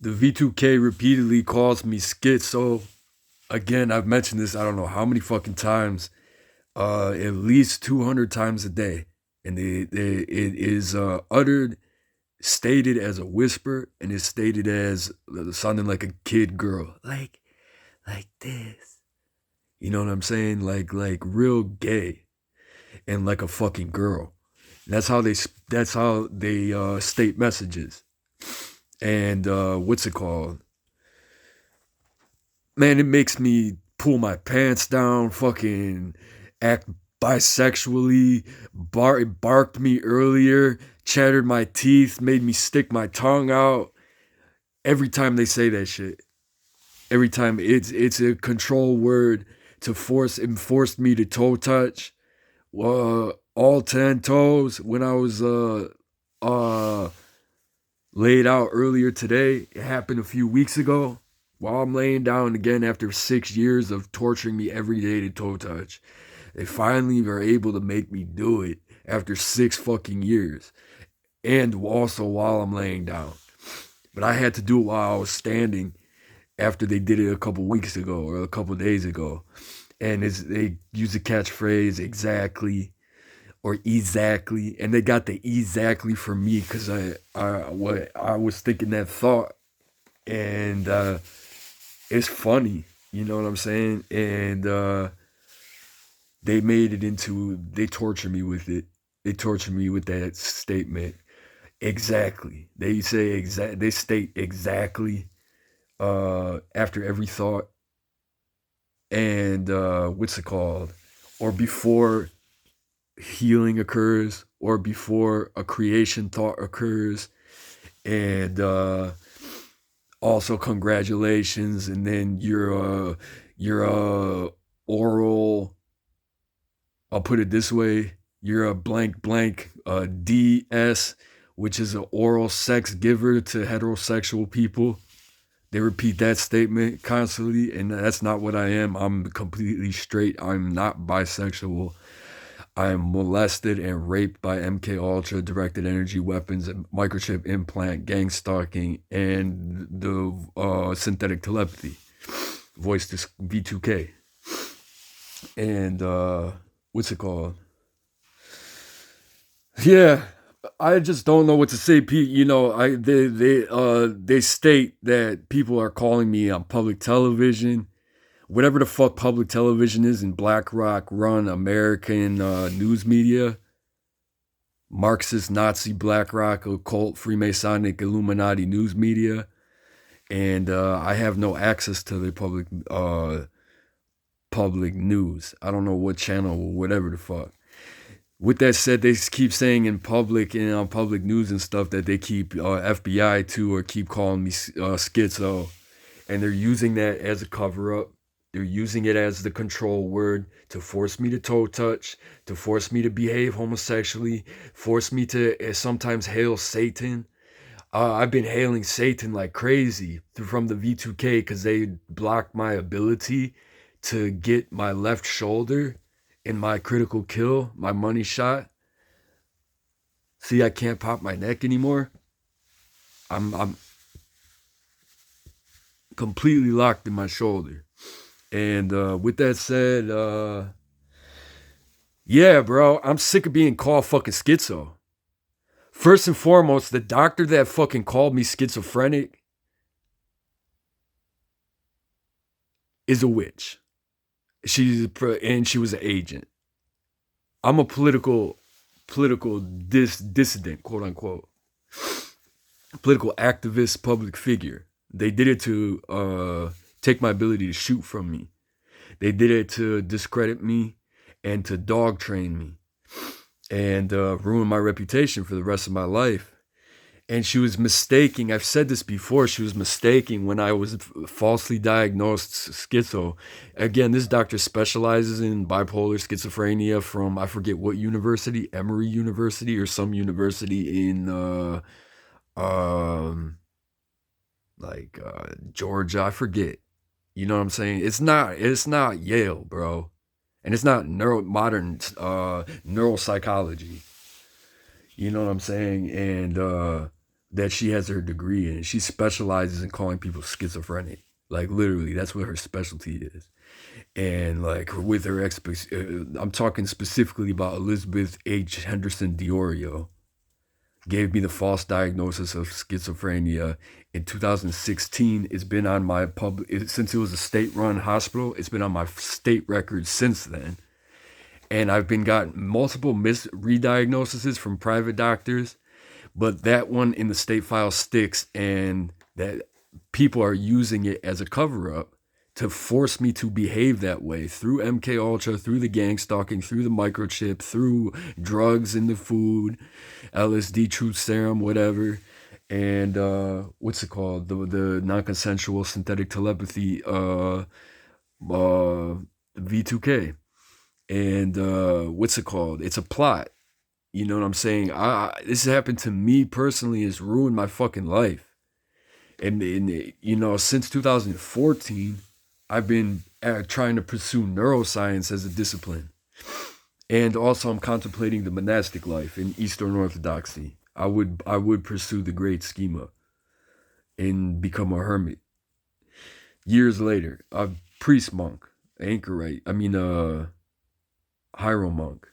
The V2K repeatedly calls me schizo. Again, I've mentioned this I don't know how many fucking times. At least 200 times a day. And it is uttered, stated as a whisper, and it's stated as sounding like a kid girl. Like this. You know what I'm saying? Like real gay and like a fucking girl. That's how they state messages. And what's it called? Man, it makes me pull my pants down, fucking act bisexually, barked me earlier, chattered my teeth, made me stick my tongue out. Every time they say that shit. Every time it's a control word to enforce me to toe touch. All 10 toes when I was uh laid out earlier today. It happened a few weeks ago. While I'm laying down again after 6 years of torturing me every day to toe touch. They finally were able to make me do it after 6 fucking years. And also while I'm laying down. But I had to do it while I was standing after they did it a couple weeks ago or a couple days ago. And they use the catchphrase exactly or exactly. And they got the exactly for me because I was thinking that thought. And it's funny, you know what I'm saying? And they made it into, they torture me with it. They torture me with that statement. Exactly. They say they state exactly after every thought. And what's it called? Or before healing occurs, or before a creation thought occurs. And also congratulations, and then your oral, I'll put it this way, you're a blank blank DS, which is an oral sex giver to heterosexual people. They repeat that statement constantly, and that's not what I am. I'm completely straight. I'm not bisexual. I am molested and raped by MK Ultra, directed energy weapons, microchip implant, gang stalking, and the synthetic telepathy. Voice to V2K. And what's it called? Yeah, I just don't know what to say, Pete. You know, they state that people are calling me on public television. Whatever the fuck public television is in BlackRock run American news media, Marxist, Nazi, BlackRock, occult, Freemasonic, Illuminati news media, and I have no access to the public news. I don't know what channel or whatever the fuck. With that said, they keep saying in public and on public news and stuff that they keep FBI to, or keep calling me schizo, and they're using that as a cover up. They're using it as the control word to force me to toe touch, to force me to behave homosexually, force me to sometimes hail Satan. I've been hailing Satan like crazy from the V2K because they blocked my ability to get my left shoulder in my critical kill, my money shot. See, I can't pop my neck anymore. I'm completely locked in my shoulder. And with that said, yeah, bro, I'm sick of being called fucking schizo. First and foremost, the doctor that fucking called me schizophrenic is a witch. She was an agent. I'm a political dissident, quote unquote. Political activist, public figure. They did it to take my ability to shoot from me. They did it to discredit me and to dog train me and ruin my reputation for the rest of my life. And she was mistaking, I've said this before, she was mistaking when I was falsely diagnosed schizo. Again, this doctor specializes in bipolar schizophrenia from, I forget what university, Emory University or some university in Georgia, I forget. You know what I'm saying? It's not Yale, bro. And it's not modern neuropsychology. You know what I'm saying? And that she has her degree in. She specializes in calling people schizophrenic. Like literally, that's what her specialty is. And like with her I'm talking specifically about Elizabeth H. Henderson Diorio, gave me the false diagnosis of schizophrenia in 2016. It's been on my since it was a state-run hospital. It's been on my state record since then, and I've been gotten multiple re-diagnoses from private doctors, but that one in the state file sticks, and that people are using it as a cover-up to force me to behave that way through MK Ultra, through the gang stalking, through the microchip, through drugs in the food, LSD, truth serum, whatever, and what's it called? The non-consensual synthetic telepathy, V2K, and what's it called? It's a plot. You know what I'm saying? This happened to me personally. It's ruined my fucking life, and you know, since 2014. I've been trying to pursue neuroscience as a discipline. And also I'm contemplating the monastic life in Eastern Orthodoxy. I would pursue the great schema and become a hermit. Years later, a priest monk, anchorite, hiero monk.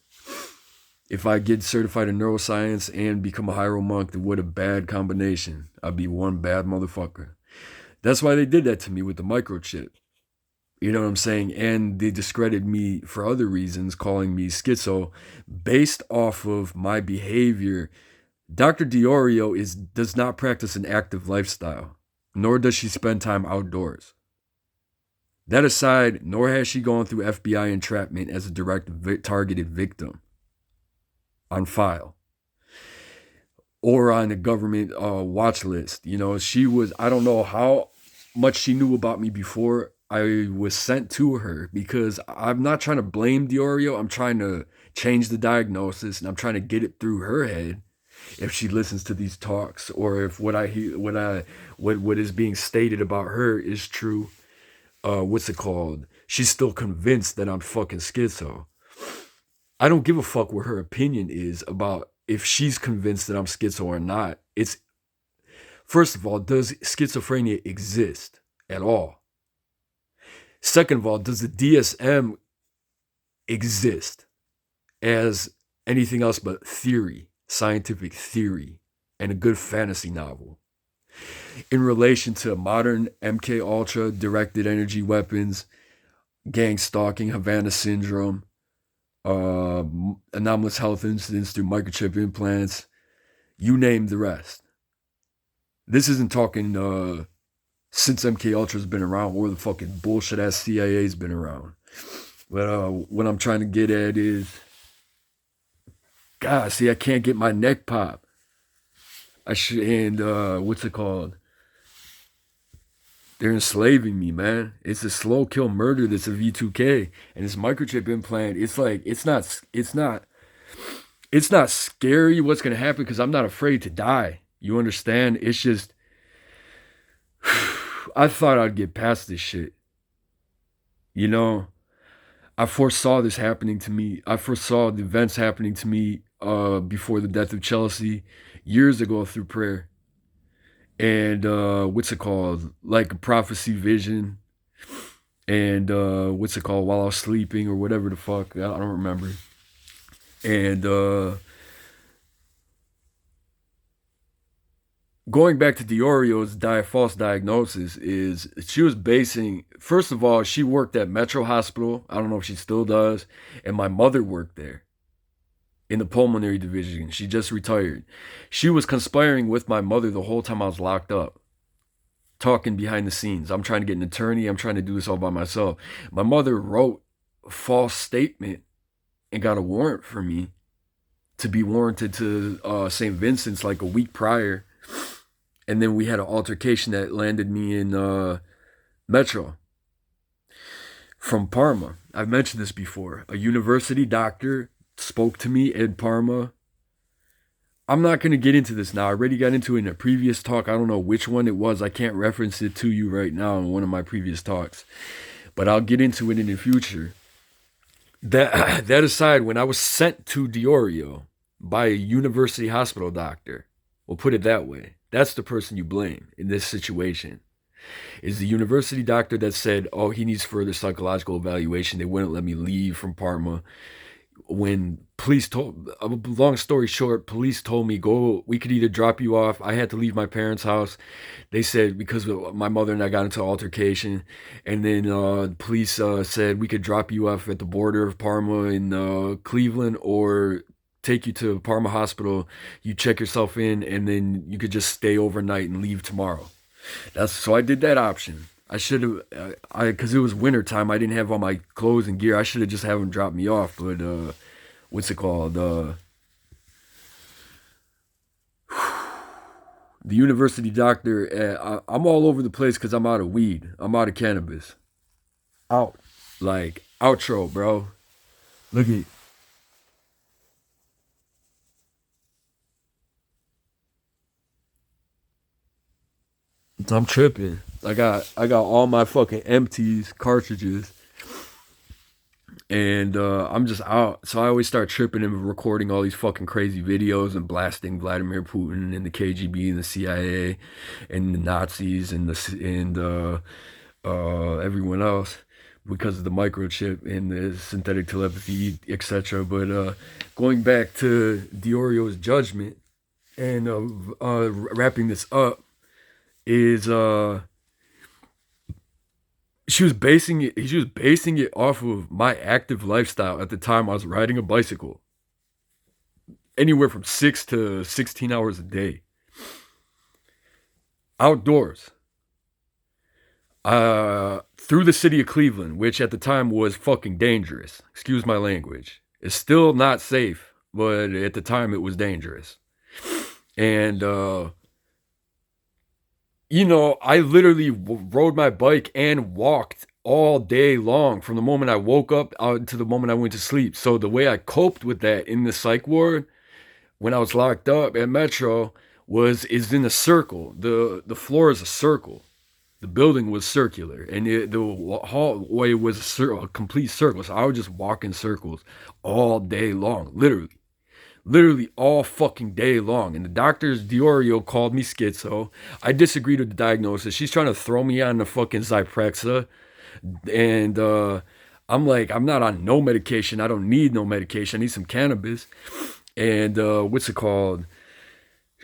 If I get certified in neuroscience and become a hiero monk, then what a bad combination. I'd be one bad motherfucker. That's why they did that to me with the microchip. You know what I'm saying? And they discredited me for other reasons, calling me schizo, based off of my behavior. Dr. Diorio does not practice an active lifestyle, nor does she spend time outdoors. That aside, nor has she gone through FBI entrapment as a direct targeted victim on file or on the government watch list. You know, I don't know how much she knew about me before I was sent to her, because I'm not trying to blame Diorio. I'm trying to change the diagnosis, and I'm trying to get it through her head if she listens to these talks, or if what is being stated about her is true. What's it called? She's still convinced that I'm fucking schizo. I don't give a fuck what her opinion is about if she's convinced that I'm schizo or not. It's, first of all, does schizophrenia exist at all? Second of all, does the DSM exist as anything else but theory, scientific theory, and a good fantasy novel? In relation to modern MK Ultra, directed energy weapons, gang stalking, Havana syndrome, anomalous health incidents through microchip implants, you name the rest. This isn't talking since MK Ultra's been around, or the fucking bullshit ass CIA's been around. But what I'm trying to get at is, God, see, I can't get my neck pop. What's it called? They're enslaving me, man. It's a slow kill murder that's a V2K. And this microchip implant, it's like, it's not scary what's gonna happen, because I'm not afraid to die. You understand? It's just, I thought I'd get past this shit. You know, I foresaw this happening to me. I foresaw the events happening to me before the death of Chelsea years ago through prayer. And what's it called? Like a prophecy vision. And what's it called? While I was sleeping or whatever the fuck. I don't remember. And going back to Diorio's false diagnosis, is she was basing, first of all, she worked at Metro Hospital. I don't know if she still does. And my mother worked there in the pulmonary division. She just retired. She was conspiring with my mother the whole time I was locked up, talking behind the scenes. I'm trying to get an attorney. I'm trying to do this all by myself. My mother wrote a false statement and got a warrant for me to be warranted to St. Vincent's like a week prior. And then we had an altercation that landed me in Metro from Parma. I've mentioned this before. A university doctor spoke to me in Parma. I'm not going to get into this now. I already got into it in a previous talk. I don't know which one it was. I can't reference it to you right now in one of my previous talks. But I'll get into it in the future. That aside, when I was sent to Diorio by a university hospital doctor, we'll put it that way, That's the person you blame in this situation. Is the university doctor that said, oh, he needs further psychological evaluation. They wouldn't let me leave from Parma. When police told, long story short, police told me, go, we could either drop you off. I had to leave my parents' house. They said, because my mother and I got into an altercation. And then police said, we could drop you off at the border of Parma in Cleveland, or take you to Parma Hospital. You check yourself in, and then you could just stay overnight and leave tomorrow. That's so I did that option. I should have, because it was winter time. I didn't have all my clothes and gear. I should have just have them drop me off. But what's it called? The university doctor. I'm all over the place because I'm out of weed. I'm out of cannabis. Out. Like outro, bro. Look at. I'm tripping. I got all my fucking empties, cartridges, and I'm just out. So I always start tripping and recording all these fucking crazy videos and blasting Vladimir Putin and the KGB and the CIA and the Nazis and everyone else because of the microchip and the synthetic telepathy, etc. But going back to Diorio's judgment and wrapping this up is she was basing it off of my active lifestyle. At the time I was riding a bicycle anywhere from 6 to 16 hours a day outdoors, through the city of Cleveland, which at the time was fucking dangerous. Excuse my language. It's still not safe, but at the time it was dangerous. And I literally rode my bike and walked all day long from the moment I woke up out to the moment I went to sleep. So the way I coped with that in the psych ward when I was locked up at Metro is in a circle. The floor is a circle. The building was circular, and the hallway was a complete circle. So I would just walk in circles all day long, literally all fucking day long. And the doctors, Diorio, called me schizo. I disagreed with the diagnosis. She's trying to throw me on the fucking Zyprexa, and I'm like, I'm not on no medication. I don't need no medication. I need some cannabis. And what's it called?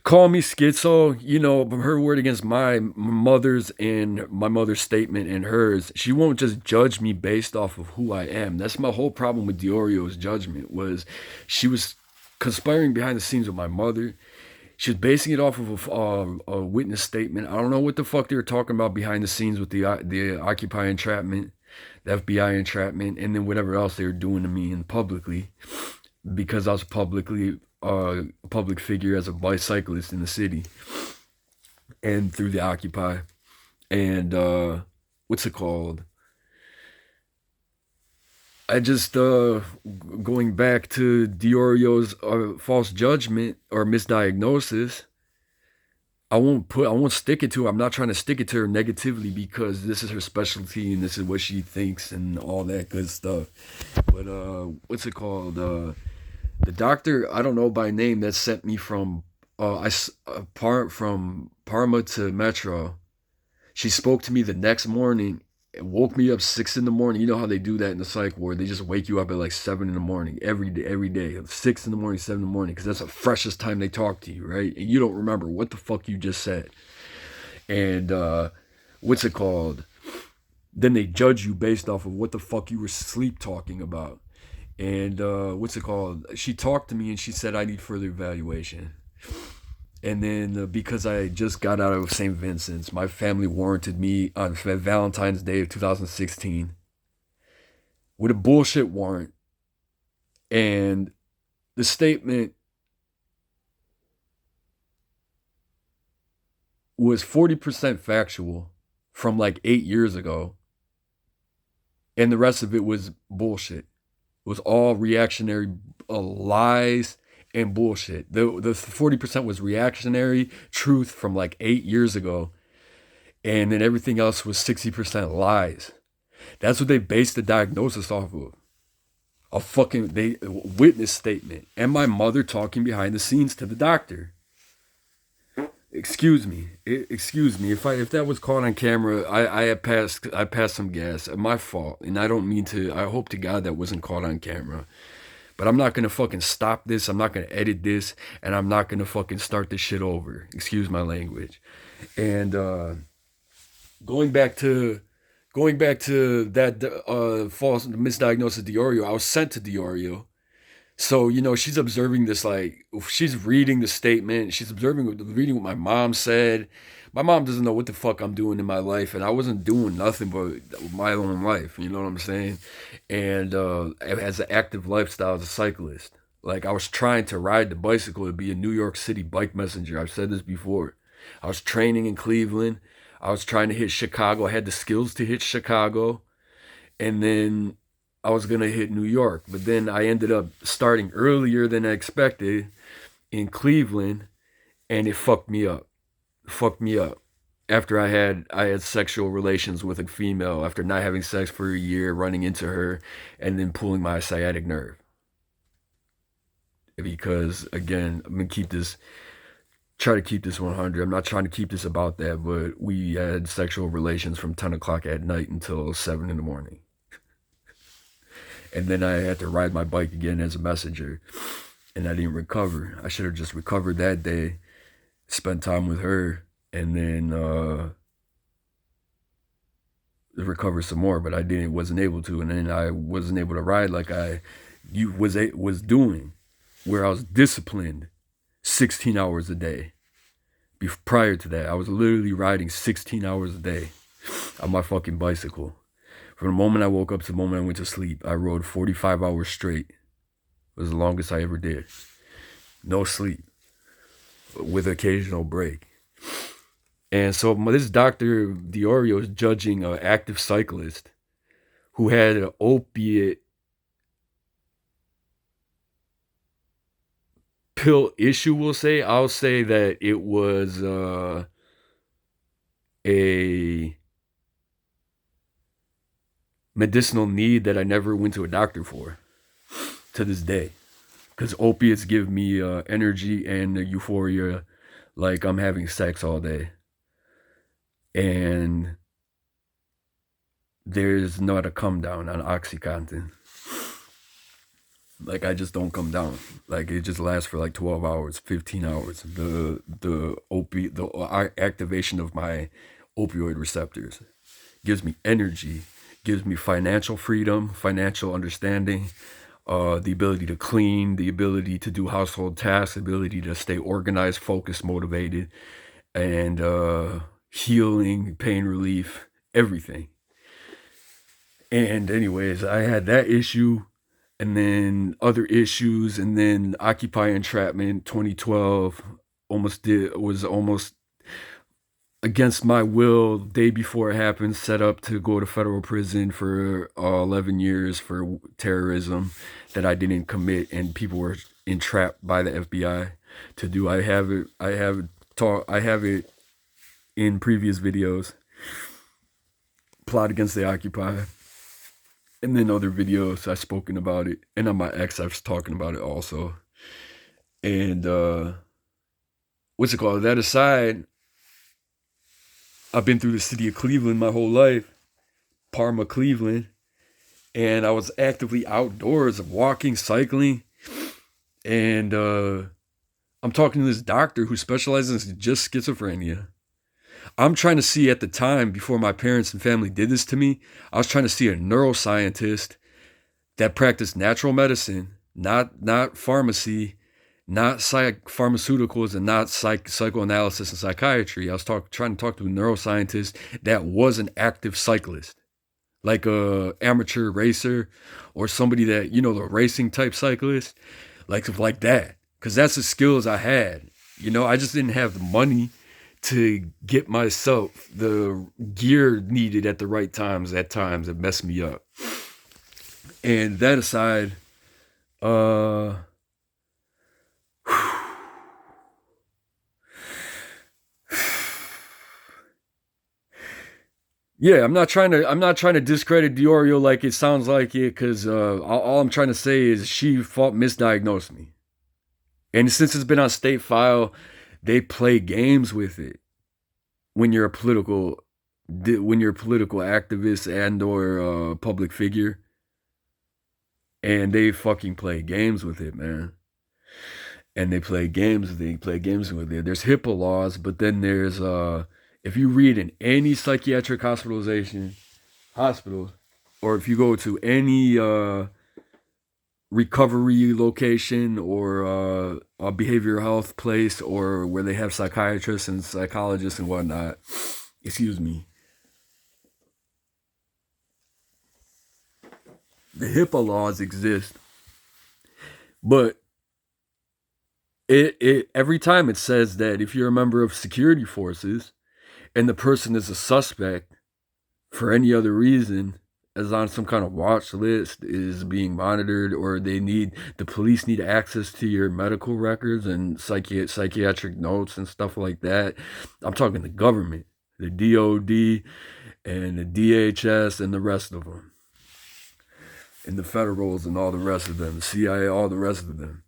Call me schizo, her word against my mother's and my mother's statement and hers. She won't just judge me based off of who I am. That's my whole problem with Diorio's judgment, was she was conspiring behind the scenes with my mother. She was basing it off of a witness statement. I don't know what the fuck they were talking about behind the scenes with the Occupy entrapment, the FBI entrapment, and then whatever else they were doing to me and publicly, because I was a public figure as a bicyclist in the city and through the Occupy. And what's it called? I just going back to Diorio's false judgment or misdiagnosis. I won't stick it to her. I'm not trying to stick it to her negatively because this is her specialty and this is what she thinks and all that good stuff. But what's it called? The doctor, I don't know by name, that sent me from from Parma to Metro. She spoke to me the next morning. It woke me up 6 in the morning. You know how they do that in the psych ward? They just wake you up at like 7 in the morning every day, 6 in the morning, 7 in the morning, because that's the freshest time they talk to you, right? And you don't remember what the fuck you just said. And what's it called? Then they judge you based off of what the fuck you were sleep talking about. And what's it called? She talked to me and she said I need further evaluation. And then because I just got out of St. Vincent's, my family warranted me on Valentine's Day of 2016 with a bullshit warrant. And the statement was 40% factual from like 8 years ago. And the rest of it was bullshit. It was all reactionary lies and bullshit. The 40% was reactionary truth from like 8 years ago, and then everything else was 60% lies. That's what they based the diagnosis off of. A fucking witness statement and my mother talking behind the scenes to the doctor. Excuse me. If that was caught on camera, I passed some gas. My fault, and I don't mean to. I hope to God that wasn't caught on camera. But I'm not gonna fucking stop this. I'm not gonna edit this, and I'm not gonna fucking start this shit over. Excuse my language. And going back to that false misdiagnosis of Diorio, I was sent to Diorio. So, she's observing this, like, she's reading the statement. She's reading what my mom said. My mom doesn't know what the fuck I'm doing in my life, and I wasn't doing nothing but my own life. You know what I'm saying? And as an active lifestyle as a cyclist, like, I was trying to ride the bicycle to be a New York City bike messenger. I've said this before. I was training in Cleveland. I was trying to hit Chicago. I had the skills to hit Chicago. And then I was going to hit New York. But then I ended up starting earlier than I expected in Cleveland, and it fucked me up. Fucked me up. After I had sexual relations with a female, after not having sex for a year, running into her, and then pulling my sciatic nerve. Because, again, I'm going to try to keep this 100. I'm not trying to keep this about that, but we had sexual relations from 10 o'clock at night until 7 in the morning. And then I had to ride my bike again as a messenger, and I didn't recover. I should have just recovered that day, spent time with her, and then recover some more. But I wasn't able to, and then I wasn't able to ride like I was doing, where I was disciplined 16 hours a day. Prior to that, I was literally riding 16 hours a day on my fucking bicycle. From the moment I woke up to the moment I went to sleep, I rode 45 hours straight. It was the longest I ever did. No sleep, with occasional break. And so this Dr. Diorio is judging an active cyclist who had an opiate pill issue, we'll say. I'll say that it was a medicinal need that I never went to a doctor for to this day. Because opiates give me energy and euphoria like I'm having sex all day. And there's not a come down on OxyContin. Like, I just don't come down. Like, it just lasts for like 12 hours, 15 hours. The activation of my opioid receptors gives me energy, gives me financial freedom, financial understanding, the ability to clean, the ability to do household tasks, the ability to stay organized, focused, motivated, and healing, pain relief, everything. And anyways, I had that issue, and then other issues, and then Occupy Entrapment 2012 was almost against my will, day before it happened, set up to go to federal prison for 11 years for terrorism that I didn't commit, and people were entrapped by the FBI to do. I have it in previous videos. Plot against the Occupy. And then other videos I've spoken about it. And on my ex, I was talking about it also. And what's it called? That aside, I've been through the city of Cleveland my whole life. Parma, Cleveland. And I was actively outdoors, walking, cycling. And I'm talking to this doctor who specializes in just schizophrenia. I'm trying to see, at the time, before my parents and family did this to me, I was trying to see a neuroscientist that practiced natural medicine, not pharmacy, not pharmaceuticals, and not psychoanalysis and psychiatry. I was trying to talk to a neuroscientist that was an active cyclist, like a amateur racer or somebody that, the racing type cyclist, like that. Because that's the skills I had. I just didn't have the money to get myself the gear needed at the right times. At times it messed me up. And that aside, yeah, I'm not trying to discredit Diorio like it sounds like it, because all I'm trying to say is she misdiagnosed me. And since it's been on state file, they play games with it when you're a political activist and or public figure, and they fucking play games with it, man. And they play games with it. They play games with it. There's HIPAA laws, but then there's if you read in any psychiatric hospital, or if you go to any recovery location or a behavioral health place, or where they have psychiatrists and psychologists and whatnot, excuse me, the HIPAA laws exist, but it every time it says that if you're a member of security forces and the person is a suspect for any other reason, is on some kind of watch list, is being monitored, or the police need access to your medical records and psychiatric notes and stuff like that. I'm talking the government, the DOD and the DHS and the rest of them, and the federals and all the rest of them, the CIA, all the rest of them.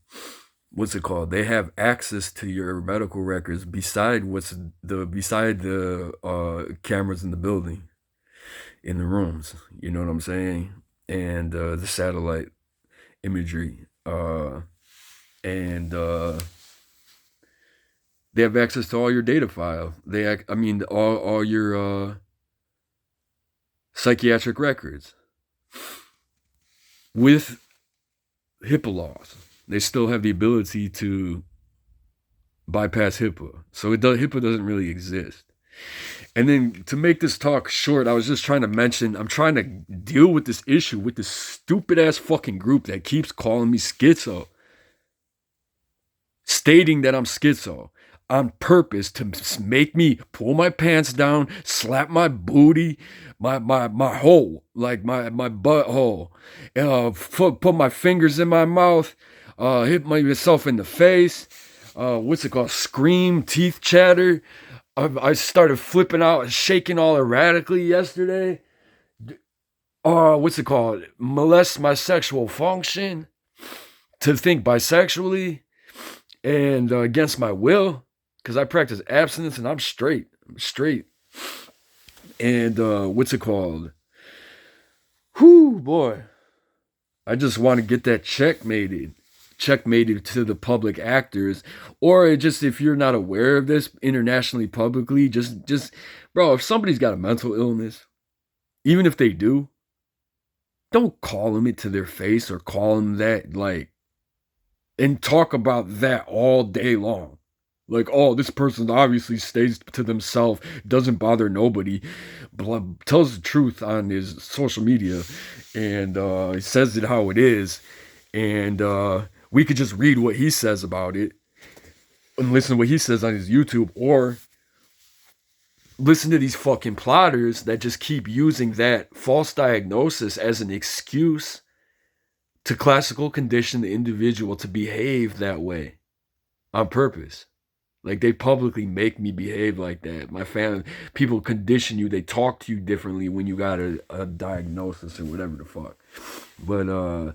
What's it called? They have access to your medical records beside the cameras in the building, in the rooms. You know what I'm saying? And the satellite imagery, and they have access to all your data file. All your psychiatric records with HIPAA laws. They still have the ability to bypass HIPAA. So HIPAA doesn't really exist. And then to make this talk short, I was just trying to mention, I'm trying to deal with this issue with this stupid ass fucking group that keeps calling me schizo, stating that I'm schizo on purpose to make me pull my pants down, slap my booty, my hole, like my butthole, put my fingers in my mouth, hit myself in the face, scream, teeth chatter. I started flipping out and shaking all erratically yesterday. Molest my sexual function, to think bisexually and against my will, because I practice abstinence and I'm straight. And whoo, boy. I just want to get that checkmated to the public actors, or just, if you're not aware of this internationally, publicly, just bro, if somebody's got a mental illness, even if they do, don't call them it to their face, or call them that, like, and talk about that all day long. Like, oh, this person obviously stays to themselves, doesn't bother nobody, tells the truth on his social media, and he says it how it is, and we could just read what he says about it and listen to what he says on his YouTube, or listen to these fucking plotters that just keep using that false diagnosis as an excuse to classical condition the individual to behave that way on purpose. Like, they publicly make me behave like that. My family, people condition you. They talk to you differently when you got a diagnosis or whatever the fuck. But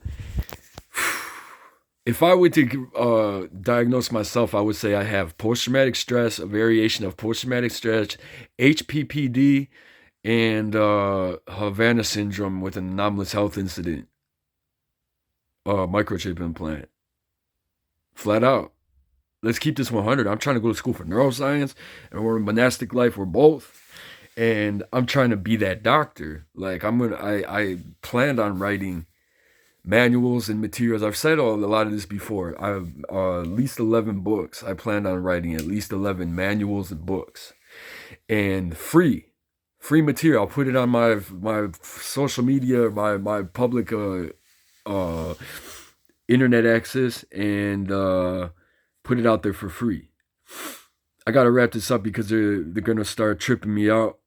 if I were to diagnose myself, I would say I have post-traumatic stress, a variation of post-traumatic stress, HPPD, and Havana syndrome with an anomalous health incident. Microchip implant. Flat out. Let's keep this 100. I'm trying to go to school for neuroscience, and we're in monastic life. We're both, and I'm trying to be that doctor. Like, I planned on writing manuals and materials. I've said a lot of this before. I have at least 11 books. I planned on writing at least 11 manuals and books, and free material. I'll put it on my social media, my public internet access, and put it out there for free. I gotta wrap this up because they're gonna start tripping me out.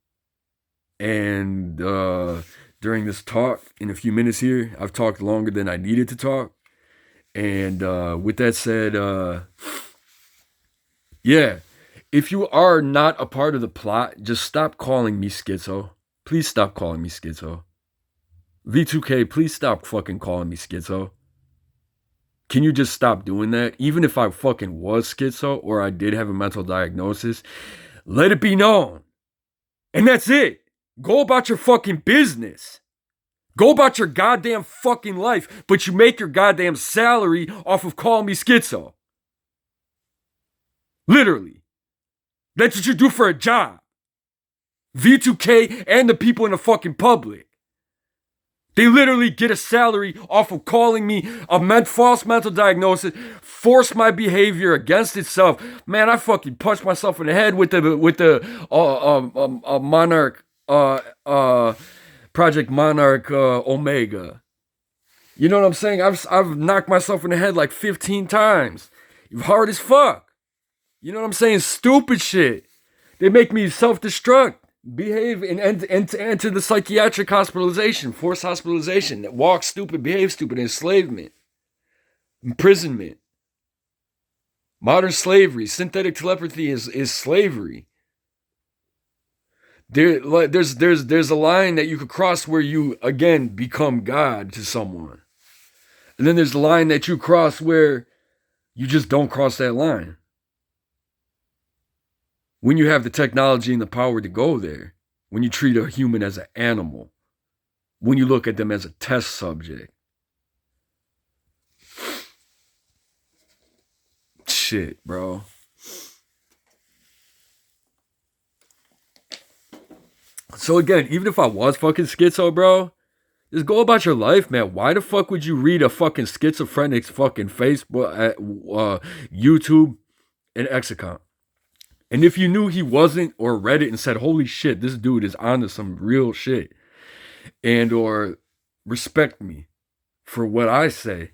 And during this talk, in a few minutes here, I've talked longer than I needed to talk. And with that said, yeah, if you are not a part of the plot, just stop calling me schizo. Please stop calling me schizo. V2K, please stop fucking calling me schizo. Can you just stop doing that? Even if I fucking was schizo or I did have a mental diagnosis, let it be known. And that's it. Go about your fucking business. Go about your goddamn fucking life, but you make your goddamn salary off of calling me schizo. Literally. That's what you do for a job. V2K and the people in the fucking public. They literally get a salary off of calling me a false mental diagnosis, force my behavior against itself. Man, I fucking punched myself in the head with the Monarch Project Monarch Omega. You know what I'm saying? I've knocked myself in the head like 15 times. Hard as fuck. You know what I'm saying? Stupid shit. They make me self-destruct. Behave and enter the psychiatric hospitalization, forced hospitalization, walk stupid, behave stupid, enslavement, imprisonment, modern slavery, synthetic telepathy is slavery. There's a line that you could cross where you again become God to someone, and then there's the line that you cross where you just don't cross that line. When you have the technology and the power to go there, when you treat a human as an animal, when you look at them as a test subject. Shit, bro. So again, even if I was fucking schizo, bro, just go about your life, man. Why the fuck would you read a fucking schizophrenic's fucking Facebook, YouTube, and X account? And if you knew he wasn't, or read it and said, holy shit, this dude is onto some real shit, and or respect me for what I say,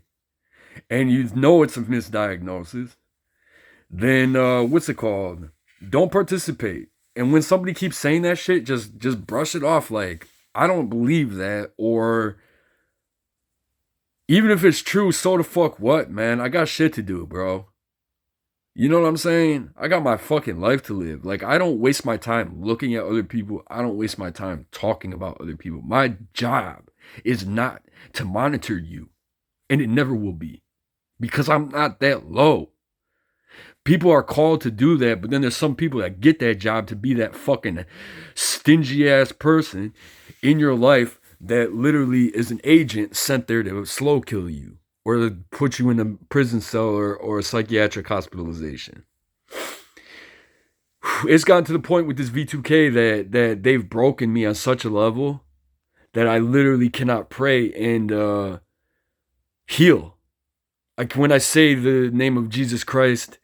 and you know it's a misdiagnosis, then what's it called? Don't participate. And when somebody keeps saying that shit, just brush it off like, I don't believe that, or even if it's true, so the fuck what, man? I got shit to do, bro. You know what I'm saying? I got my fucking life to live. Like, I don't waste my time looking at other people. I don't waste my time talking about other people. My job is not to monitor you. And it never will be. Because I'm not that low. People are called to do that, but then there's some people that get that job to be that fucking stingy ass person in your life that literally is an agent sent there to slow kill you. Or to put you in a prison cell or a psychiatric hospitalization. It's gotten to the point with this V2K that they've broken me on such a level that I literally cannot pray and heal. Like when I say the name of Jesus Christ,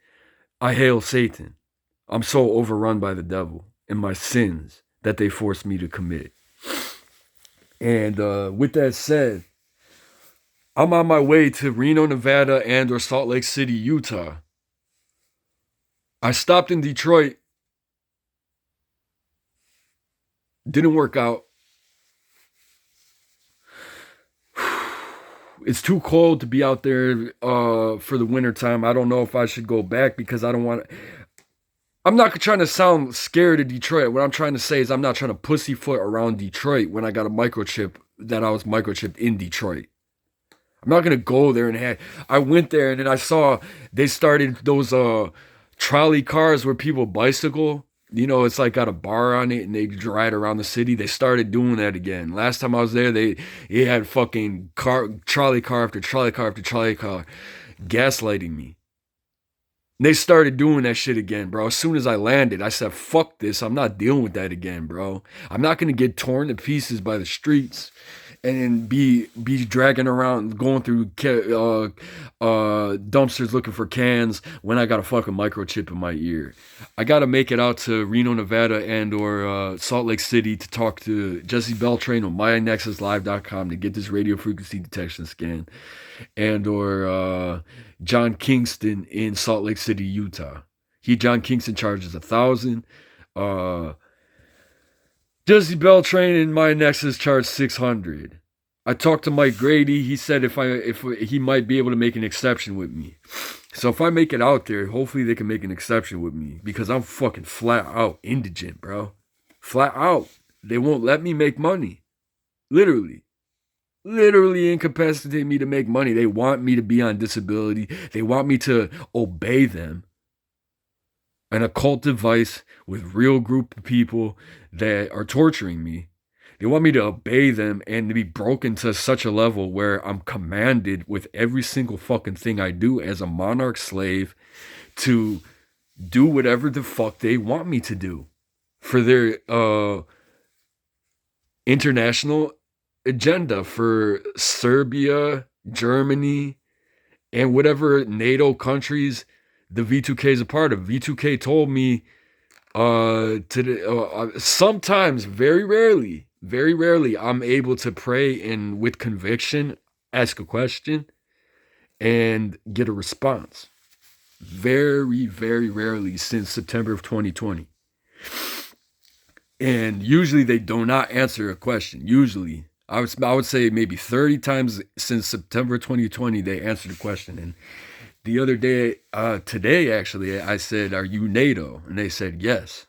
I hail Satan. I'm so overrun by the devil and my sins that they forced me to commit. And with that said, I'm on my way to Reno, Nevada and or Salt Lake City, Utah. I stopped in Detroit. Didn't work out. It's too cold to be out there for the winter time. I don't know if I should go back because I don't want to. I'm not trying to sound scared of Detroit. What I'm trying to say is I'm not trying to pussyfoot around Detroit when I got a microchip that I was microchipped in Detroit. I'm not going to go there and I went there and then I saw they started those trolley cars where people bicycle. You know, it's like got a bar on it and they ride around the city. They started doing that again. Last time I was there, they had fucking trolley car after trolley car after trolley car gaslighting me. They started doing that shit again, bro. As soon as I landed, I said, fuck this. I'm not dealing with that again, bro. I'm not going to get torn to pieces by the streets and be dragging around, going through dumpsters looking for cans when I got a fucking microchip in my ear. I got to make it out to Reno, Nevada and or Salt Lake City to talk to Jesse Beltrain on mynexuslive.com to get this radio frequency detection scan. And or John Kingston in Salt Lake City, Utah. John Kingston charges $1,000. Jesse Beltrain and My Nexus charge $600. I talked to Mike Grady. He said if he might be able to make an exception with me. So if I make it out there, hopefully they can make an exception with me because I'm fucking flat out indigent, bro. Flat out. They won't let me make money. Literally. literally incapacitate me to make money. They want me to be on disability. They want me to obey them. An occult device with real group of people that are torturing me. They want me to obey them and to be broken to such a level where I'm commanded with every single fucking thing I do as a monarch slave to do whatever the fuck they want me to do for their international agenda, for Serbia, Germany, and whatever NATO countries the V2K is a part of. V2K told me sometimes, very rarely, I'm able to pray and with conviction ask a question and get a response. Very rarely since September of 2020. And usually they do not answer a question. Usually. I would say maybe 30 times since September 2020 they answered a question. And the other day, today actually, I said, "Are you NATO?" And they said yes.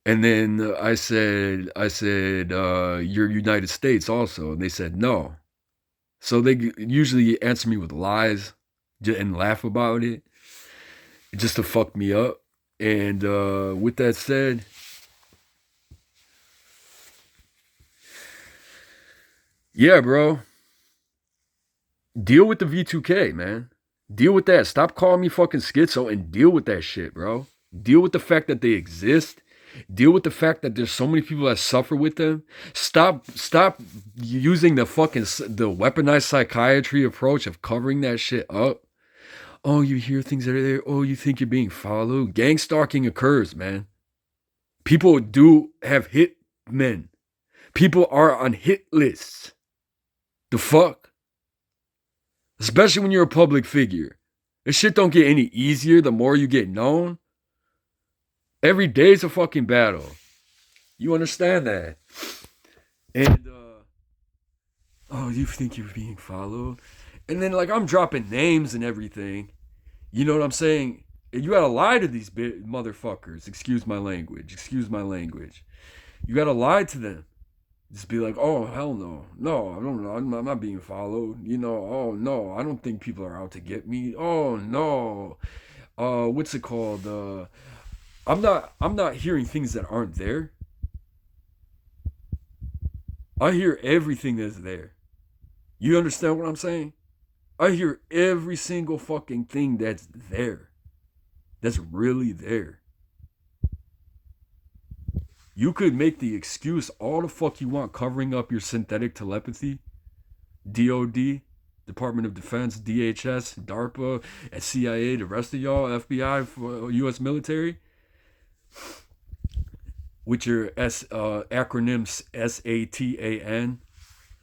And then I said, "You're United States also," and they said no. So they usually answer me with lies and laugh about it, just to fuck me up. And with that said, yeah, bro, deal with the V2K, man. Deal with that. Stop calling me fucking schizo and deal with that shit, bro. Deal with the fact that they exist. Deal with the fact that there's so many people that suffer with them. Stop using the weaponized psychiatry approach of covering that shit up. Oh, you hear things that are there. Oh, you think you're being followed. Gang stalking occurs, man. People do have hit men. People are on hit lists. The fuck? Especially when you're a public figure. This shit don't get any easier the more you get known. Every day's a fucking battle. You understand that? And, oh, you think you're being followed? And then, like, I'm dropping names and everything. You know what I'm saying? You gotta lie to these motherfuckers. Excuse my language. You gotta lie to them. Just be like, oh, hell no. No, I don't know. I'm not being followed. You know, oh, no. I don't think people are out to get me. Oh, no. What's it called? I'm not hearing things that aren't there. I hear everything that's there. You understand what I'm saying? I hear every single fucking thing that's there. That's really there. You could make the excuse all the fuck you want covering up your synthetic telepathy. DOD, Department of Defense, DHS, DARPA, CIA, the rest of y'all, FBI, US military. With your acronyms SATAN,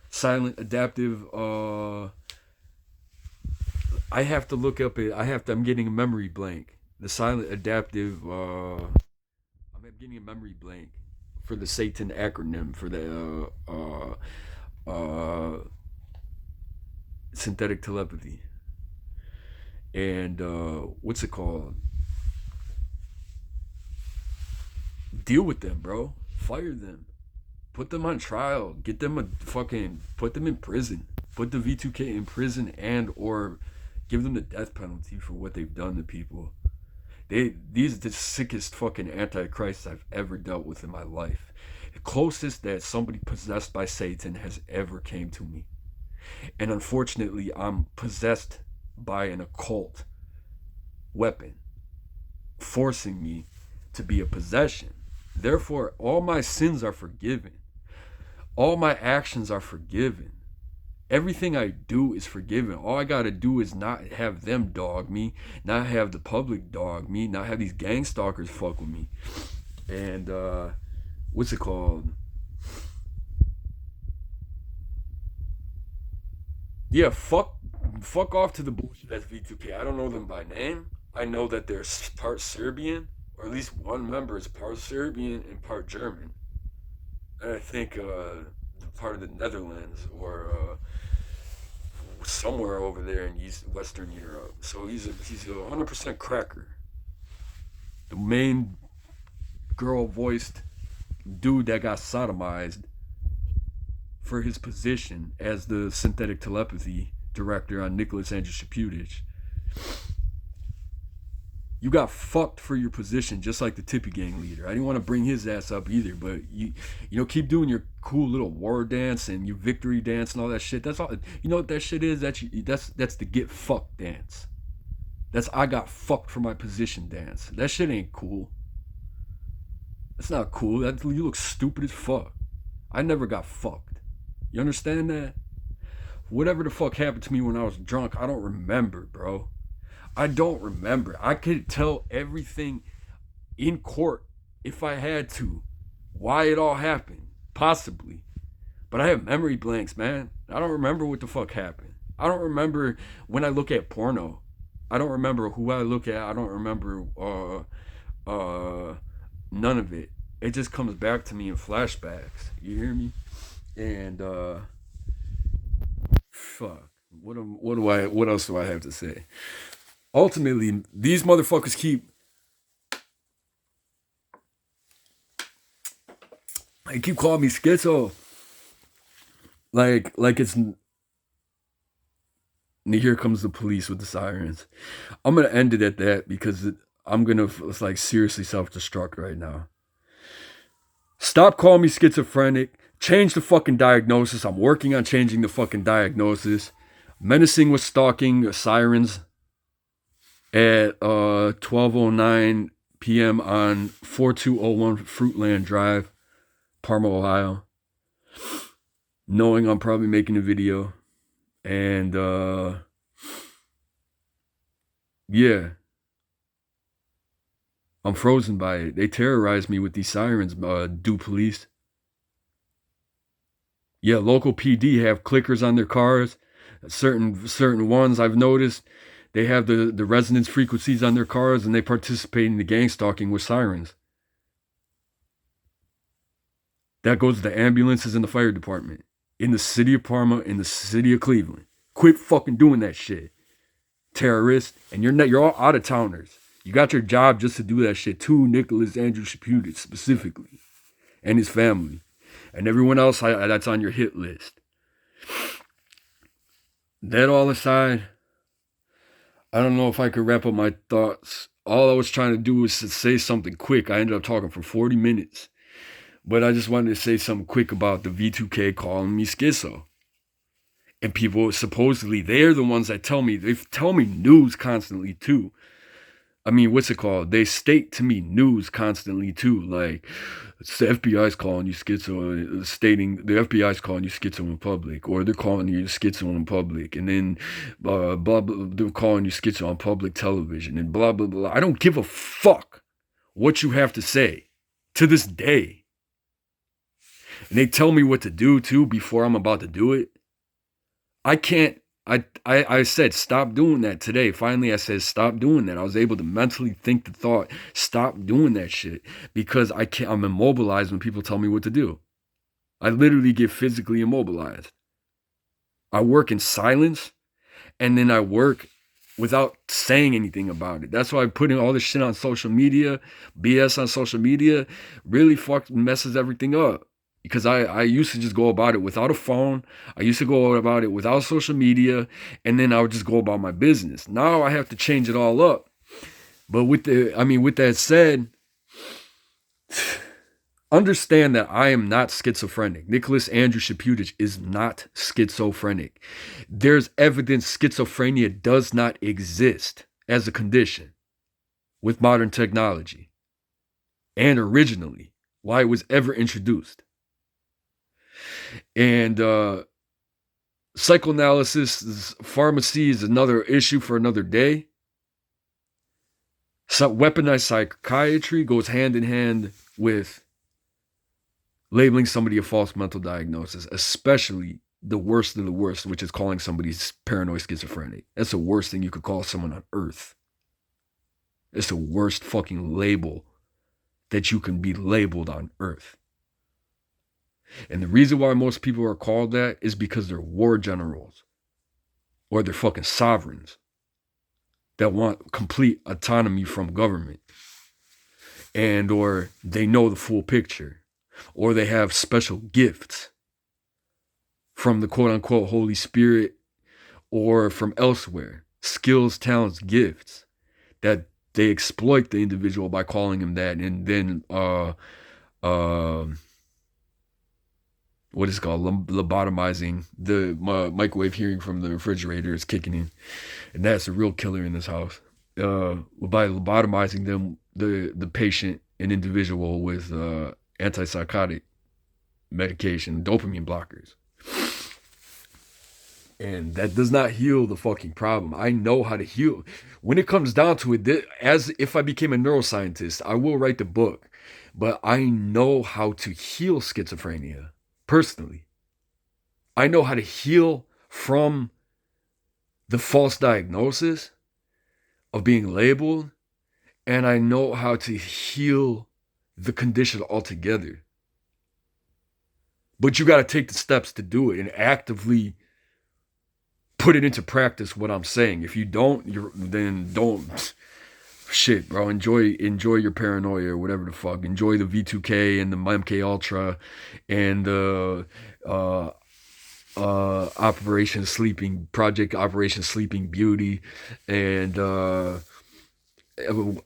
silent adaptive. I have to look up it. I'm getting a memory blank. The silent adaptive. I'm getting a memory blank for the Satan acronym for the synthetic telepathy. And what's it called? Deal with them, bro. Fire them. Put them on trial. Get them put them in prison. Put the V2K in prison and or give them the death penalty for what they've done to people. These are the sickest fucking antichrists I've ever dealt with in my life. The closest that somebody possessed by Satan has ever came to me. And unfortunately, I'm possessed by an occult weapon, forcing me to be a possession. Therefore, all my sins are forgiven. All my actions are forgiven. Everything I do is forgiven. All I gotta do is not have them dog me, not have the public dog me, not have these gang stalkers fuck with me. And what's it called? Yeah, fuck off to the bullshit that's V2K. I don't know them by name. I know that they're part Serbian, or at least one member is part Serbian and part German. And I think part of the Netherlands or somewhere over there in Western Europe. So he's a 100% cracker. The main girl voiced dude that got sodomized for his position as the synthetic telepathy director on Nicholas Andrew Shaputich. You got fucked for your position, just like the Tippy Gang leader. I didn't want to bring his ass up either, but keep doing your cool little war dance and your victory dance and all that shit. That's all. You know what that shit is? That's the get fucked dance. That's I got fucked for my position dance. That shit ain't cool. That's not cool. You look stupid as fuck. I never got fucked. You understand that? Whatever the fuck happened to me when I was drunk, I don't remember, bro. I don't remember. I could tell everything in court if I had to. Why it all happened. Possibly. But I have memory blanks, man. I don't remember what the fuck happened. I don't remember when I look at porno. I don't remember who I look at. I don't remember none of it. It just comes back to me in flashbacks. You hear me? And fuck. What else do I have to say? Ultimately, these motherfuckers keep calling me schizo. Like it's here comes the police with the sirens. I'm gonna end it at that because it's like seriously self-destruct right now. Stop calling me schizophrenic. Change the fucking diagnosis. I'm working on changing the fucking diagnosis. Menacing with stalking sirens at 12:09 p.m. on 4201 Fruitland Drive, Parma, Ohio. Knowing I'm probably making a video. And yeah. I'm frozen by it. They terrorize me with these sirens, do police. Yeah, local PD have clickers on their cars. Certain ones I've noticed, they have the resonance frequencies on their cars, and they participate in the gang stalking with sirens. That goes to the ambulances and the fire department in the city of Parma, in the city of Cleveland. Quit fucking doing that shit, terrorists. And you're all out of towners. You got your job just to do that shit to Nicholas Andrew Shaputich specifically, and his family, and everyone else that's on your hit list. That all aside, I don't know if I could wrap up my thoughts. All I was trying to do was to say something quick. I ended up talking for 40 minutes. But I just wanted to say something quick about the V2K calling me schizo. And people, supposedly, they're the ones that tell me news constantly too. I mean, what's it called? They state to me news constantly too. Like, the FBI's calling you schizo, stating the FBI's calling you schizo in public, or they're calling you schizo in public, and then blah, blah, they're calling you schizo on public television, and blah, blah, blah. I don't give a fuck what you have to say to this day. And they tell me what to do too before I'm about to do it. I can't. I said, stop doing that today. Finally, I said, stop doing that. I was able to mentally think the thought, stop doing that shit. Because I'm immobilized when people tell me what to do. I literally get physically immobilized. I work in silence, and then I work without saying anything about it. That's why putting all this shit on social media, BS on social media, really messes everything up. Because I used to just go about it without a phone. I used to go about it without social media. And then I would just go about my business. Now I have to change it all up. But with that said, understand that I am not schizophrenic. Nicholas Andrew Shaputich is not schizophrenic. There's evidence schizophrenia does not exist as a condition with modern technology. And originally, why it was ever introduced. And psychoanalysis, pharmacy is another issue for another day. So weaponized psychiatry goes hand in hand with labeling somebody a false mental diagnosis, especially the worst of the worst, which is calling somebody paranoid schizophrenic. That's the worst thing you could call someone on earth. It's the worst fucking label that you can be labeled on earth. And the reason why most people are called that is because they're war generals or they're fucking sovereigns that want complete autonomy from government, and or they know the full picture, or they have special gifts, from the quote unquote Holy Spirit or from elsewhere. Skills, talents, gifts that they exploit the individual by calling him that, and then uh what is it called, lobotomizing the microwave hearing from the refrigerator is kicking in, and that's a real killer in this house. By lobotomizing them, the patient, an individual with antipsychotic medication, dopamine blockers. And that does not heal the fucking problem. I know how to heal. When it comes down to it, as if I became a neuroscientist, I will write the book. But I know how to heal schizophrenia personally. I know how to heal from the false diagnosis of being labeled. And I know how to heal the condition altogether. But you got to take the steps to do it and actively put it into practice what I'm saying. If you don't, then don't. Shit, bro. Enjoy your paranoia or whatever the fuck. Enjoy the V2K and the MK Ultra and the Project Operation Sleeping Beauty and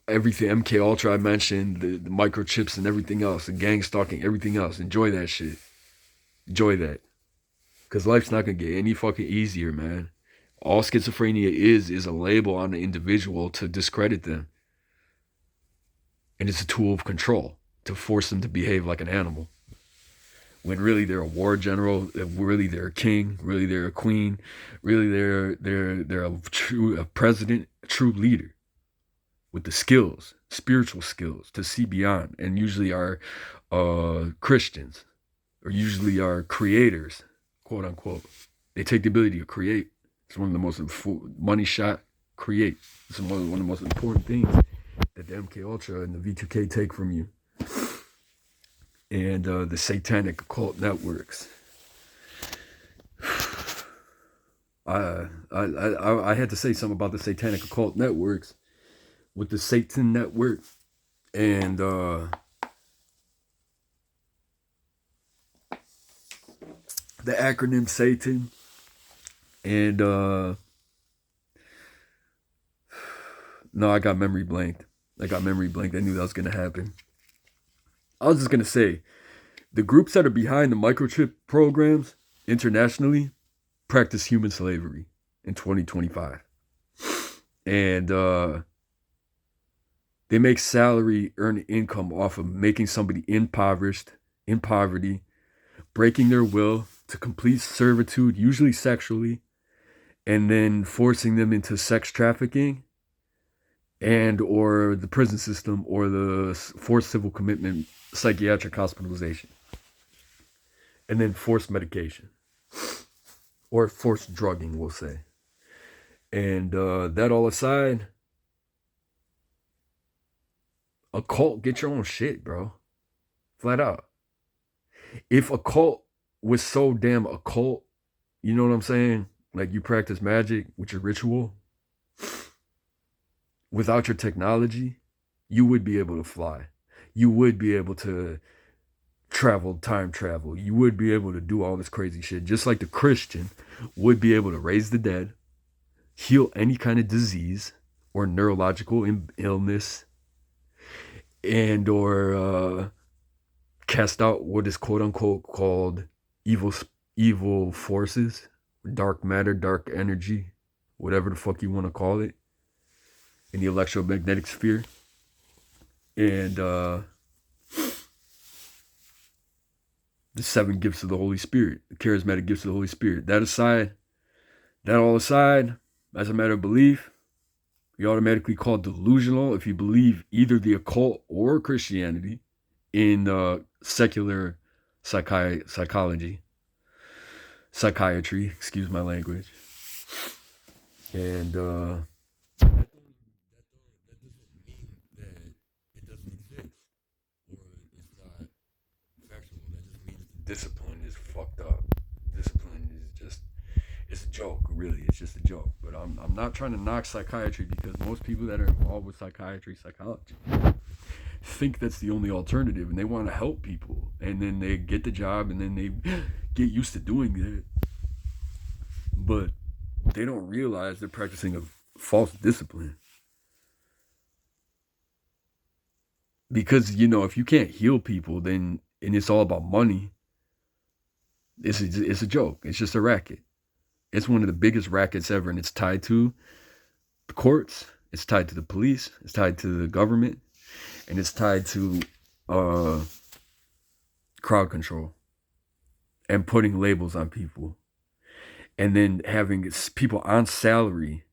everything MK Ultra I mentioned, the microchips and everything else, the gang stalking, everything else. Enjoy that shit. Enjoy that. Because life's not going to get any fucking easier, man. All schizophrenia is a label on the individual to discredit them. And it's a tool of control to force them to behave like an animal. When really they're a war general, really they're a king, really they're a queen, really they're a president, a true leader with the skills, spiritual skills to see beyond, and usually are Christians, or usually are creators, quote unquote. They take the ability to create. It's one of the most money shot. Create. It's one of the most important things that the MK Ultra and the V2K take from you. And the satanic occult networks. I had to say something about the satanic occult networks with the Satan Network and the acronym Satan and no, I got memory blanked. I knew that was gonna happen. I was just gonna say, the groups that are behind the microchip programs internationally practice human slavery in 2025, and they make salary, earn income off of making somebody impoverished, in poverty, breaking their will to complete servitude, usually sexually, and then forcing them into sex trafficking and or the prison system or the forced civil commitment, psychiatric hospitalization, and then forced medication or forced drugging, we'll say. And that all aside, a cult, get your own shit, bro. Flat out. If a cult was so damn occult, you know what I'm saying? Like you practice magic with your ritual, without your technology, you would be able to fly. You would be able to time travel. You would be able to do all this crazy shit. Just like the Christian would be able to raise the dead, heal any kind of disease or neurological illness, and or cast out what is quote unquote called evil forces, dark matter, dark energy, whatever the fuck you want to call it, in the electromagnetic sphere. And the 7 gifts of the Holy Spirit, the charismatic gifts of the Holy Spirit. That all aside, as a matter of belief, you're automatically called delusional if you believe either the occult or Christianity in secular psychiatry, excuse my language. And that doesn't mean that it doesn't exist or it's not factual. That just means the discipline is fucked up. Discipline is just, it's a joke, really. It's just a joke. But I'm not trying to knock psychiatry, because most people that are involved with psychiatry, psychology, think that's the only alternative, and they want to help people, and then they get the job, and then they get used to doing that, but they don't realize they're practicing a false discipline. Because, you know, if you can't heal people, then, and it's all about money, it's a joke. It's just a racket. It's one of the biggest rackets ever, and it's tied to the courts, it's tied to the police, it's tied to the government, and it's tied to crowd control and putting labels on people, and then having people on salary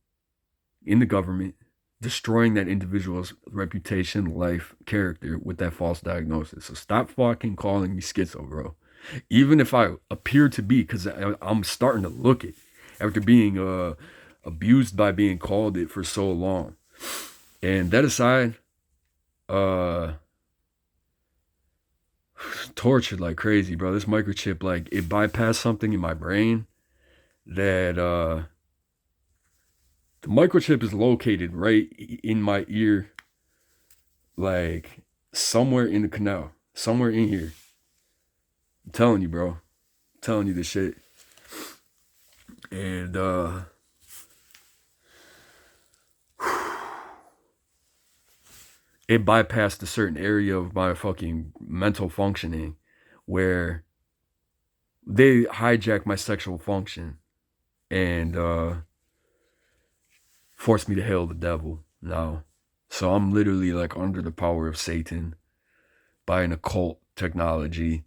in the government destroying that individual's reputation, life, character with that false diagnosis. So stop fucking calling me schizo, bro. Even if I appear to be, because I'm starting to look it after being abused by being called it for so long. And that aside, tortured like crazy, bro. This microchip, like, it bypassed something in my brain that the microchip is located right in my ear, like somewhere in the canal, somewhere in here. I'm telling you, bro. I'm telling you this shit. And it bypassed a certain area of my fucking mental functioning where they hijacked my sexual function and forced me to hail the devil now. So I'm literally like under the power of Satan by an occult technology.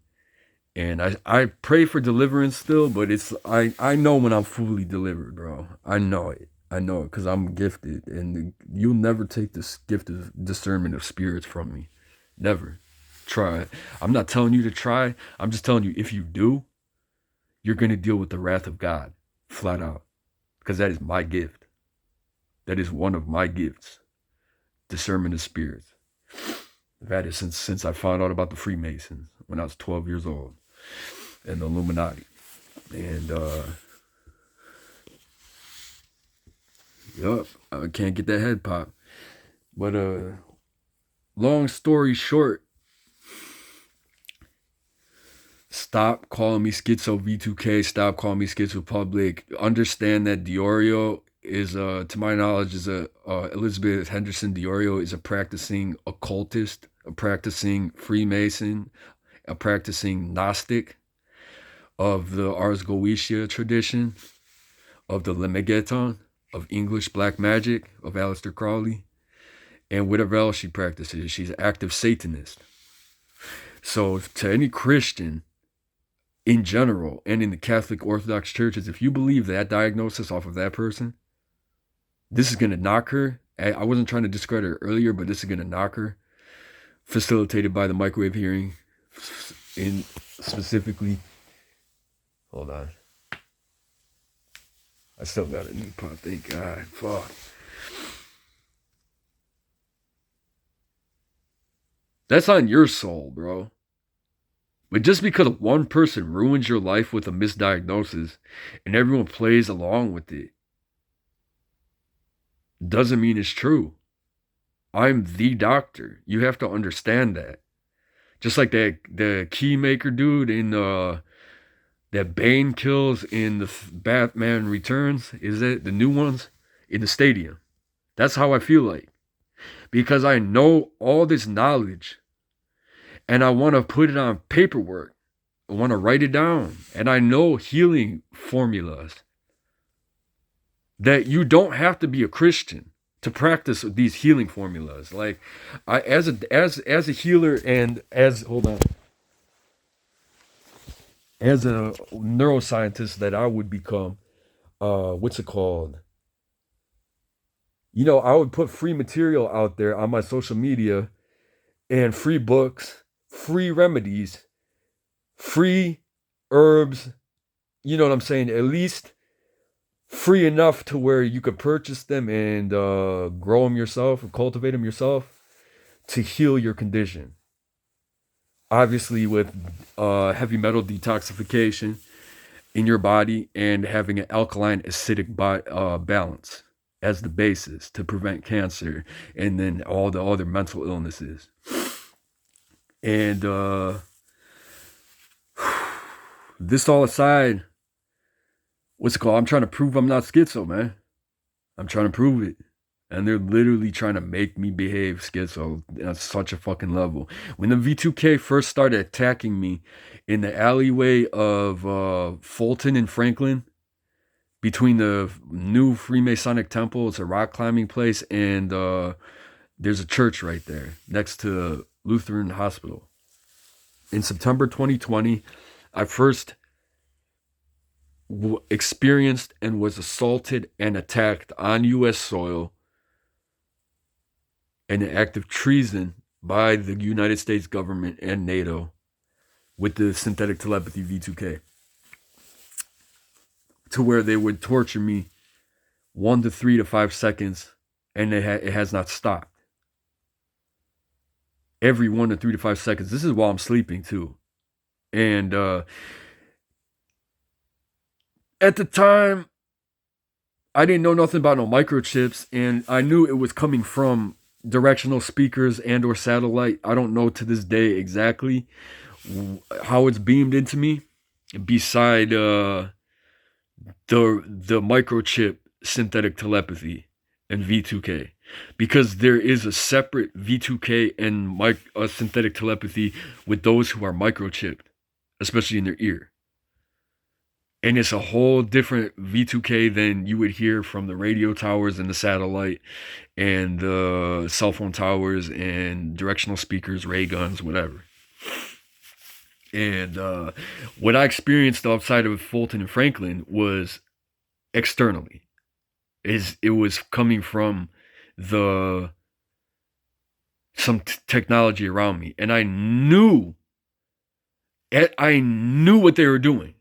And I pray for deliverance still, but it's I know when I'm fully delivered, bro. I know it. I know it because I'm gifted, and you'll never take this gift of discernment of spirits from me. Never. Try it. I'm not telling you to try. I'm just telling you, if you do, you're going to deal with the wrath of God, flat out. Because that is my gift. That is one of my gifts. Discernment of spirits. I've had it since I found out about the Freemasons when I was 12 years old. And the Illuminati. And, yup, I can't get that head pop. But, long story short, stop calling me Schizo V2K. Stop calling me Schizo Public. Understand that Diorio is, to my knowledge, is Elizabeth Henderson Diorio is a practicing occultist, a practicing Freemason, a practicing Gnostic of the Ars Goetia tradition, of the Lemegeton, of English black magic, of Aleister Crowley, and whatever else she practices. She's an active Satanist. So to any Christian in general, and in the Catholic Orthodox churches, if you believe that diagnosis off of that person, this is going to knock her. I wasn't trying to discredit her earlier, but this is going to knock her. Facilitated by the microwave hearing, in specifically. Hold on. I still got a new pop. Thank God. Fuck. That's on your soul, bro. But just because one person ruins your life with a misdiagnosis and everyone plays along with it, doesn't mean it's true. I'm the doctor. You have to understand that. Just like the Keymaker dude in that Bane kills in the Batman Returns, is it the new ones in the stadium? That's how I feel like, because I know all this knowledge, and I want to put it on paperwork. I want to write it down, and I know healing formulas that you don't have to be a Christian to practice these healing formulas. Like, I as a healer and as as a neuroscientist that I would become, what's it called? You know, I would put free material out there on my social media, and free books, free remedies, free herbs. You know what I'm saying? At least free enough to where you could purchase them and grow them yourself or cultivate them yourself to heal your condition. Obviously, with heavy metal detoxification in your body and having an alkaline acidic balance as the basis to prevent cancer and then all the other mental illnesses. And this all aside, what's it called? I'm trying to prove I'm not schizo, man. I'm trying to prove it. And they're literally trying to make me behave schizo at such a fucking level. When the V2K first started attacking me in the alleyway of Fulton and Franklin, between the new Freemasonic temple, it's a rock climbing place, and there's a church right there next to Lutheran Hospital. In September 2020, I first experienced and was assaulted and attacked on U.S. soil in an act of treason by the United States government and NATO with the synthetic telepathy V2K, to where they would torture me 1 to 3 to 5 seconds, and it has not stopped. Every 1 to 3 to 5 seconds. This is while I'm sleeping too. And at the time, I didn't know nothing about no microchips, and I knew it was coming from directional speakers and or satellite. I don't know to this day exactly how it's beamed into me, beside the microchip synthetic telepathy and V2K, because there is a separate V2K and synthetic telepathy with those who are microchipped, especially in their ear. And it's a whole different V2K than you would hear from the radio towers and the satellite and the cell phone towers and directional speakers, ray guns, whatever. And what I experienced outside of Fulton and Franklin was externally. It was coming from some technology around me, and I knew what they were doing.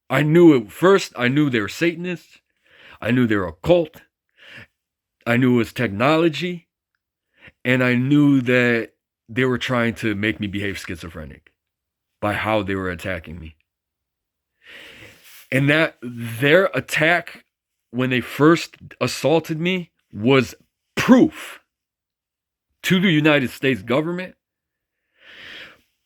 I knew it first. I knew they were Satanists. I knew they were a cult. I knew it was technology, and I knew that they were trying to make me behave schizophrenic by how they were attacking me. And that their attack when they first assaulted me was proof to the United States government,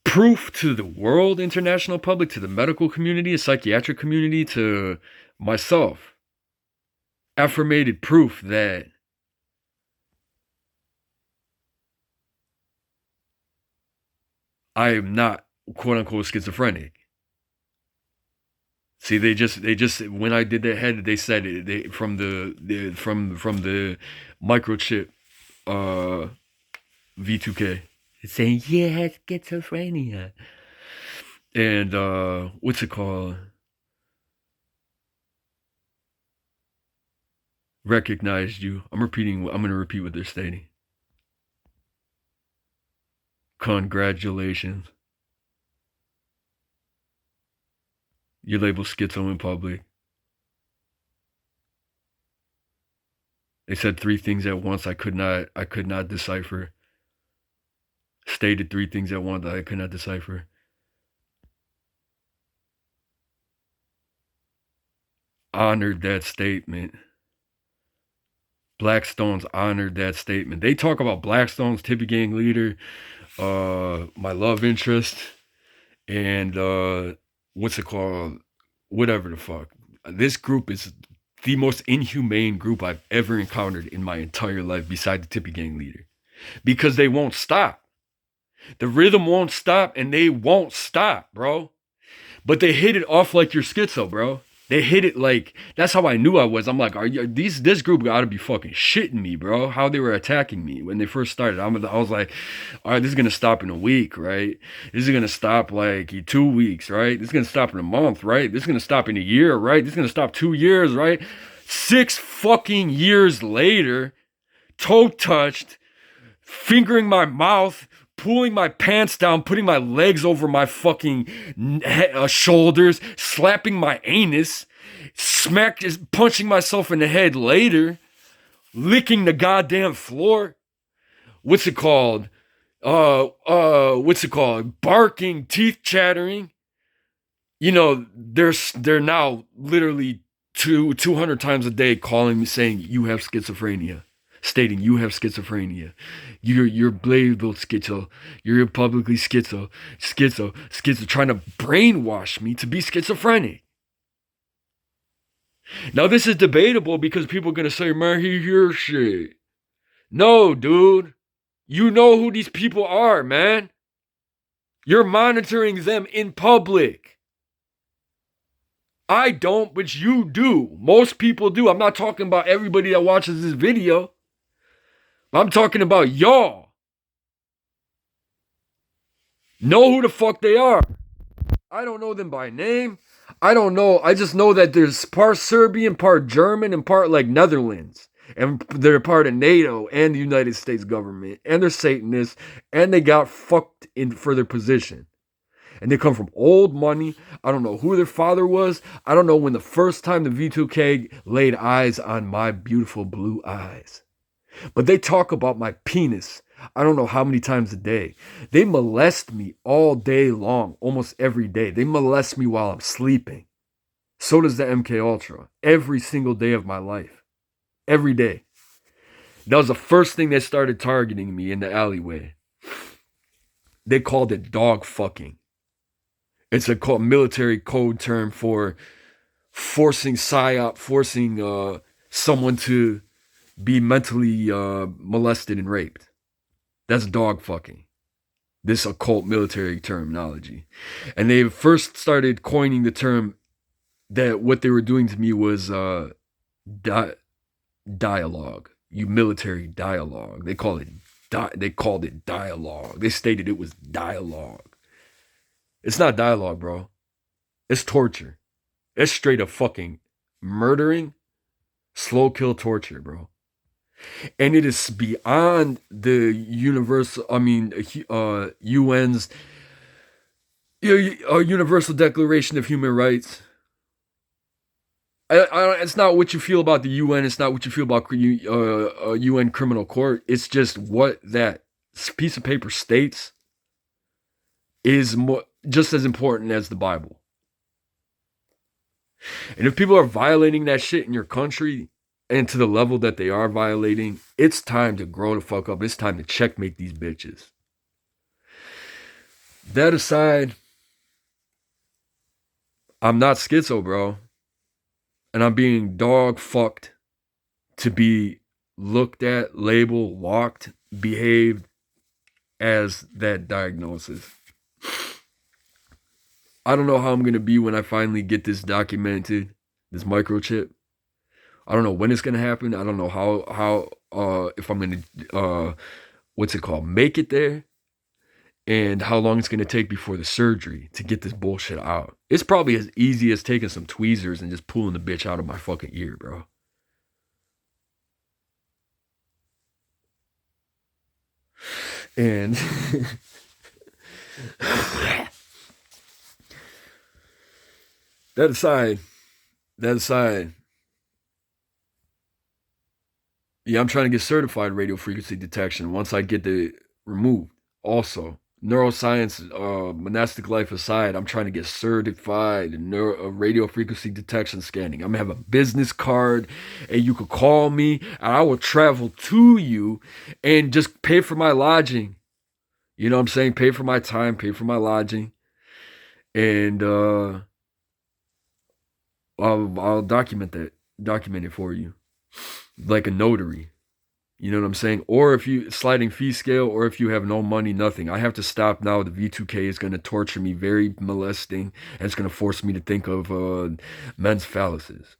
proof to the world international public, to the medical community, the psychiatric community, to myself, affirmated proof that I am not quote unquote schizophrenic. See, they just when I did that head, they said it, they from the microchip V2K. It's saying, yeah, schizophrenia. And what's it called? Recognized you. I'm gonna repeat what they're stating. Congratulations. You're labeled schizo in public. They said 3 things at once I could not decipher. Stated 3 things at once that I could not decipher. Honored that statement. Blackstone's honored that statement. They talk about Blackstone's Tippy Gang leader, my love interest, and what's it called? Whatever the fuck. This group is the most inhumane group I've ever encountered in my entire life, beside the Tippy Gang leader. Because they won't stop. The rhythm won't stop, and they won't stop, bro. But they hit it off like you're schizo, bro. They hit it like, that's how I knew I was. I'm like, this group gotta be fucking shitting me, bro. How they were attacking me when they first started. I was like, all right, this is gonna stop in a week, right? This is gonna stop like 2 weeks, right? This is gonna stop in a month, right? This is gonna stop in a year, right? This is gonna stop 2 years, right? 6 fucking years later, toe touched, fingering my mouth, pulling my pants down, putting my legs over my fucking shoulders, slapping my anus, punching myself in the head later, licking the goddamn floor. What's it called? Barking, teeth chattering. You know, they're now literally 200 times a day calling me saying, you have schizophrenia. stating you have schizophrenia. You're labeled schizo. You're publicly schizo, trying to brainwash me to be schizophrenic. Now this is debatable because people are gonna say, man, he hears shit. No, dude. You know who these people are, man. You're monitoring them in public. I don't, but you do. Most people do. I'm not talking about everybody that watches this video. I'm talking about y'all. Know who the fuck they are. I don't know them by name. I don't know. I just know that there's part Serbian, part German, and part like Netherlands. And they're part of NATO and the United States government. And they're Satanists. And they got fucked in for their position. And they come from old money. I don't know who their father was. I don't know when the first time the V2K laid eyes on my beautiful blue eyes. But they talk about my penis. I don't know how many times a day. They molest me all day long, almost every day. They molest me while I'm sleeping. So does the MK Ultra. Every single day of my life. Every day. That was the first thing they started targeting me in the alleyway. They called it dog fucking. It's a military code term for forcing psyop, forcing someone to be mentally molested and raped. That's dog fucking. This occult military terminology. And they first started coining the term that what they were doing to me was dialogue. You military dialogue. They called it dialogue. They stated it was dialogue. It's not dialogue, bro. It's torture. It's straight up fucking murdering, slow kill torture, bro. And it is beyond the UN's Universal Declaration of Human Rights. It's not what you feel about the UN. It's not what you feel about UN Criminal Court. It's just what that piece of paper states is just as important as the Bible. And if people are violating that shit in your country and to the level that they are violating, it's time to grow the fuck up. It's time to checkmate these bitches. That aside, I'm not schizo, bro. And I'm being dog fucked to be looked at, labeled, walked, behaved as that diagnosis. I don't know how I'm going to be when I finally get this documented, this microchip. I don't know when it's going to happen. I don't know how if I'm going to, make it there. And how long it's going to take before the surgery to get this bullshit out. It's probably as easy as taking some tweezers and just pulling the bitch out of my fucking ear, bro. And that aside, yeah, I'm trying to get certified radio frequency detection once I get it removed. Also, neuroscience, monastic life aside, I'm trying to get certified in radio frequency detection scanning. I'm gonna have a business card, and you could call me, and I will travel to you and just pay for my lodging. You know what I'm saying? Pay for my time, pay for my lodging, and I'll document it for you, like a notary. You know what I'm saying? Or if you sliding fee scale, or if you have no money, nothing. I have to stop now. The V2K is going to torture me, very molesting, and it's going to force me to think of men's phalluses.